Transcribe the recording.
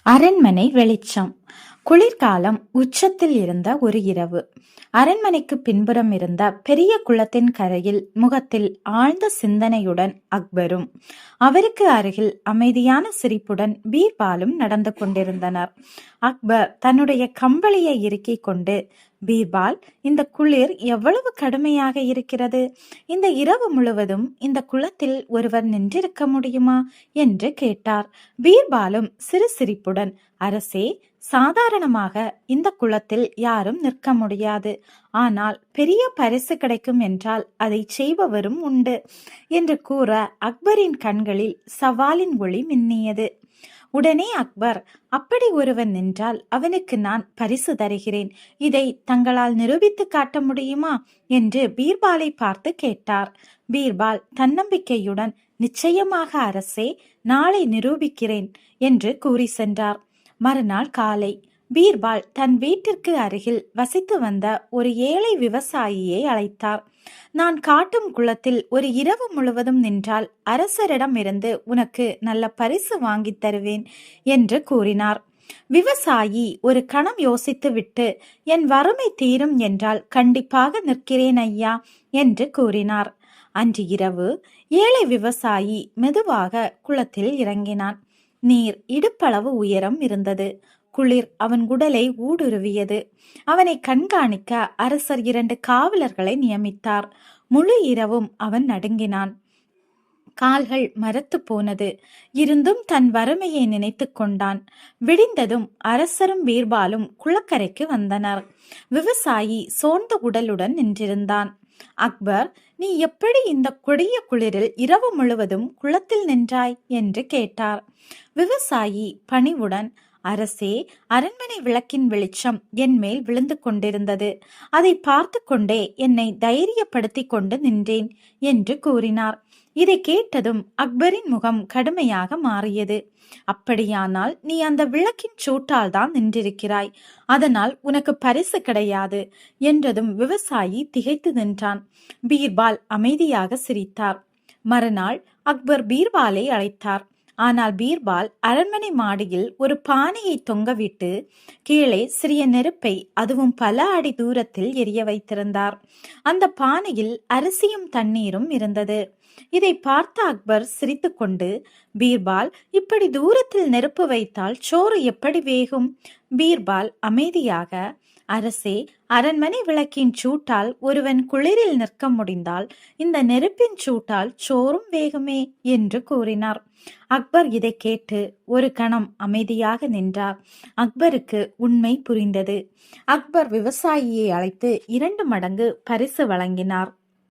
அரண்மனை வெளிச்சம். குளிர்காலம் உச்சத்தில் இருந்த ஒரு இரவு. அரண்மனைக்கு பின்புறம் இருந்த பெரிய குளத்தின் கரையில் முகத்தில் ஆழ்ந்த சிந்தனையுடன் அக்பரும் அவருக்கு அருகில் அமைதியான சிரிப்புடன் பீர்பாலும் நடந்து கொண்டிருந்தனர். அக்பர் தன்னுடைய கம்பளியை இறுக்கிக் கொண்டு, பீர்பால், இந்த குளிர் எவ்வளவு கடுமையாக இருக்கிறது. இந்த இரவு முழுவதும் இந்த குளத்தில் ஒருவர் நின்றிருக்க முடியுமா என்று கேட்டார். பீர்பாலும் சிறு சிரிப்புடன், அரசே, சாதாரணமாக இந்த குளத்தில் யாரும் நிற்க முடியாது. ஆனால் பெரிய பரிசு கிடைக்கும் என்றால் அதை செய்பவரும் உண்டு என்று கூற அக்பரின் கண்களில் சவாலின் ஒளி மின்னியது. உடனே அக்பர், அப்படி ஒருவன் நின்றால் அவனுக்கு நான் பரிசு தருகிறேன். இதை தங்களால் நிரூபித்து காட்ட முடியுமா என்று பீர்பாலை பார்த்து கேட்டார். பீர்பால் தன்னம்பிக்கையுடன், நிச்சயமாக அரசே, நாளை நிரூபிக்கிறேன் என்று கூறி சென்றார். மறுநாள் காலை பீர்பால் தன் வீட்டிற்கு அருகில் வசித்து வந்த ஒரு ஏழை விவசாயியை அழைத்தார். நான் காட்டும் குளத்தில் ஒரு இரவு முழுவதும் நின்றால் அரசரிடம் இருந்து உனக்கு நல்ல பரிசு வாங்கி தருவேன் என்று கூறினார். விவசாயி ஒரு கணம் யோசித்து விட்டு, என் வறுமை தீரும் என்றால் கண்டிப்பாக நிற்கிறேன் ஐயா என்று கூறினார். அன்று இரவு ஏழை விவசாயி மெதுவாக குளத்தில் இறங்கினான். நீர் இடுப்பளவு உயரம் இருந்தது. குளிர் அவன் உடலை ஊடுருவியது. அவனை கண்காணிக்க அரசர் 2 காவலர்களை நியமித்தார். முழு இரவும் அவன் நடுங்கினான். கால்கள் மரத்து போனது. இருந்தும் தன் வறுமையை நினைத்து கொண்டான். விடிந்ததும் அரசரும் பீர்பாலும் குளக்கரைக்கு வந்தனர். விவசாயி சோர்ந்த உடலுடன் நின்றிருந்தான். அக்பர், நீ எப்படி இந்த கொடிய குளிரில் இரவு முழுவதும் குளத்தில் நின்றாய் என்று கேட்டார். விவசாயி பணிவுடன், அரசே, அரண்மனை விளக்கின் வெளிச்சம் என் மேல் விழுந்து கொண்டிருந்தது. அதை பார்த்து கொண்டே என்னை தைரியப்படுத்தி கொண்டு நின்றேன் என்று கூறினார். இதை கேட்டதும் அக்பரின் முகம் கடுமையாக மாறியது. அப்படியானால் நீ அந்த விளக்கின் சூட்டால் தான் நின்றிருக்கிறாய். அதனால் உனக்கு பரிசு கிடையாது என்றதும் விவசாயி திகைத்து நின்றான். பீர்பால் அமைதியாக சிரித்தார். மறுநாள் அக்பர் பீர்பாலை அழைத்தார். ஆனால் பீர்பால் அரண்மனை மாடியில் ஒரு பானையை தொங்கவிட்டு கீழே சிறிய நெருப்பை, அதுவும் பல அடி தூரத்தில் எரிய வைத்திருந்தார். அந்த பானையில் அரிசியும் தண்ணீரும் இருந்தது. இதை பார்த்த அக்பர் சிரித்துக்கொண்டு, பீர்பால், இப்படி தூரத்தில் நெருப்பு வைத்தால் சோறு எப்படி வேகும்? பீர்பால் அமைதியாக, அரசே, அரண்மனை விளக்கின் சூட்டால் ஒருவன் குளிரில் நிற்க முடிந்தால் இந்த நெருப்பின் சூட்டால் சோறும் வேகுமே என்று கூறினார். அக்பர் இதை கேட்டு ஒரு கணம் அமைதியாக நின்றார். அக்பருக்கு உண்மை புரிந்தது. அக்பர் விவசாயியை அழைத்து 2 மடங்கு பரிசு வழங்கினார்.